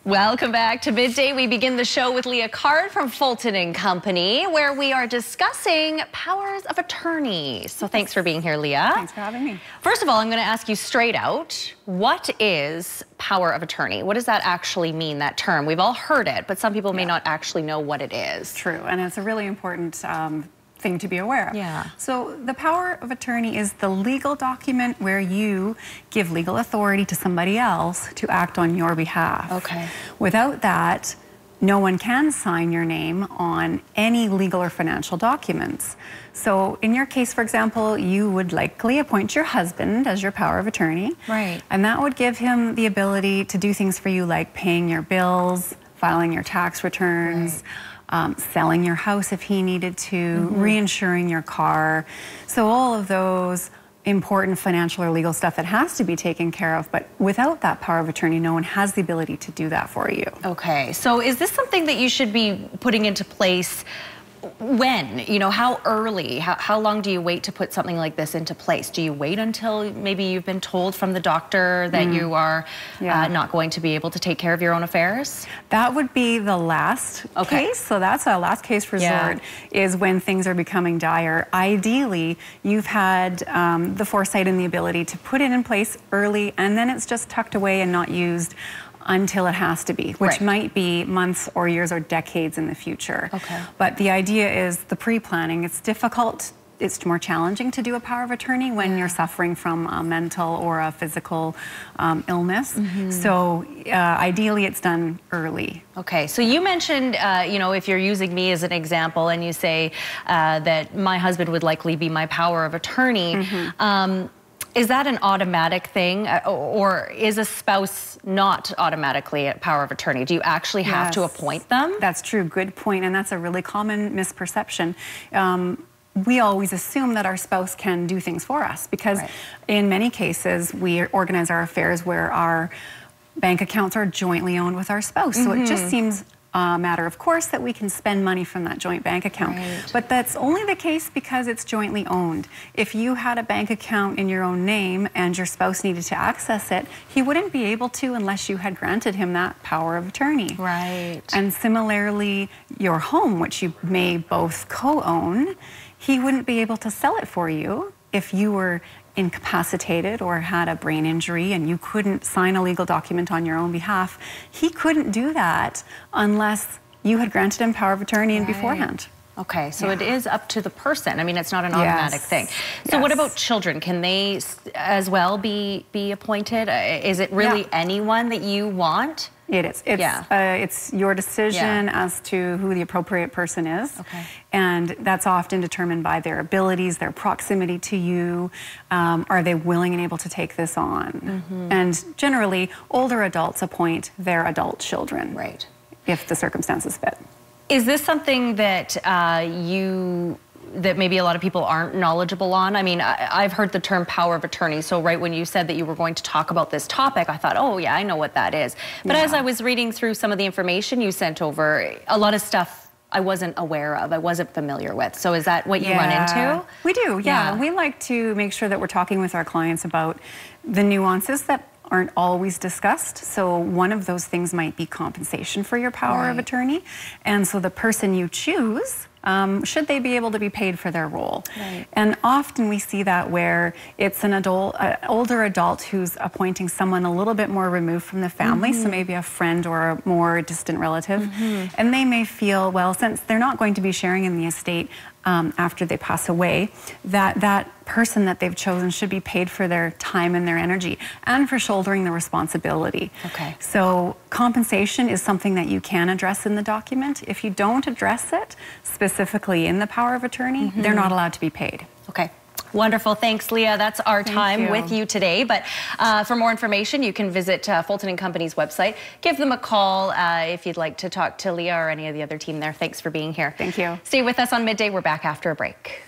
Welcome back to Midday. We begin the show with Leah Card from Fulton and Company, where we are discussing powers of attorney. So thanks for being here, Leah. Thanks for having me. First of all, I'm going to ask you straight out, what is power of attorney? What does that actually mean, that term? We've all heard it, but some people may not actually know what it is. True, and it's a really important thing to be aware of. Yeah. So the power of attorney is the legal document where you give legal authority to somebody else to act on your behalf. Okay. Without that, no one can sign your name on any legal or financial documents. So in your case, for example, you would likely appoint your husband as your power of attorney. Right. And that would give him the ability to do things for you like paying your bills, filing your tax returns, selling your house if he needed to, reinsuring your car. So all of those important financial or legal stuff that has to be taken care of, but without that power of attorney, no one has the ability to do that for you. Okay, so is this something that you should be putting into place when? You know, how early? How long do you wait to put something like this into place? Do you wait until maybe you've been told from the doctor that you are not going to be able to take care of your own affairs? That would be the last case. So that's a last case resort, is when things are becoming dire. Ideally, you've had the foresight and the ability to put it in place early, and then it's just tucked away and not used until it has to be, which might be months or years or decades in the future. Okay. But the idea is the pre-planning. It's difficult, it's more challenging to do a power of attorney when you're suffering from a mental or a physical illness. So ideally it's done early. Okay, so you mentioned, you know, if you're using me as an example and you say that my husband would likely be my power of attorney, is that an automatic thing, or is a spouse not automatically a power of attorney? Do you actually have to appoint them? That's true, good point, and that's a really common misperception. We always assume that our spouse can do things for us because in many cases we organize our affairs where our bank accounts are jointly owned with our spouse. So it just seems a matter of course that we can spend money from that joint bank account. But that's only the case because it's jointly owned. If you had a bank account in your own name and your spouse needed to access it, he wouldn't be able to unless you had granted him that power of attorney. And similarly, your home, which you may both co-own, he wouldn't be able to sell it for you if you were incapacitated or had a brain injury and you couldn't sign a legal document on your own behalf. He couldn't do that unless you had granted him power of attorney beforehand. Okay, so it is up to the person. I mean, it's not an automatic thing. So what about children? Can they as well be appointed? Is it really anyone that you want? It is. It's your decision as to who the appropriate person is. And that's often determined by their abilities, their proximity to you. Are they willing and able to take this on? And generally, older adults appoint their adult children. If the circumstances fit. Is this something that that maybe a lot of people aren't knowledgeable on? I mean, I've heard the term power of attorney, so right when you said that you were going to talk about this topic, I thought, oh yeah, I know what that is. But as I was reading through some of the information you sent over, a lot of stuff I wasn't aware of, I wasn't familiar with. So is that what you run into? We do, We like to make sure that we're talking with our clients about the nuances that aren't always discussed. So one of those things might be compensation for your power of attorney. And so the person you choose, should they be able to be paid for their role? And often we see that where it's an older adult who's appointing someone a little bit more removed from the family, so maybe a friend or a more distant relative. And they may feel, well, since they're not going to be sharing in the estate after they pass away, that person that they've chosen should be paid for their time and their energy and for shouldering the responsibility. So compensation is something that you can address in the document. If you don't address it specifically in the power of attorney, they're not allowed to be paid. Wonderful. Thanks, Leah. That's our time with you today. But for more information, you can visit Fulton and Company's website. Give them a call if you'd like to talk to Leah or any of the other team there. Thanks for being here. Thank you. Stay with us on Midday. We're back after a break.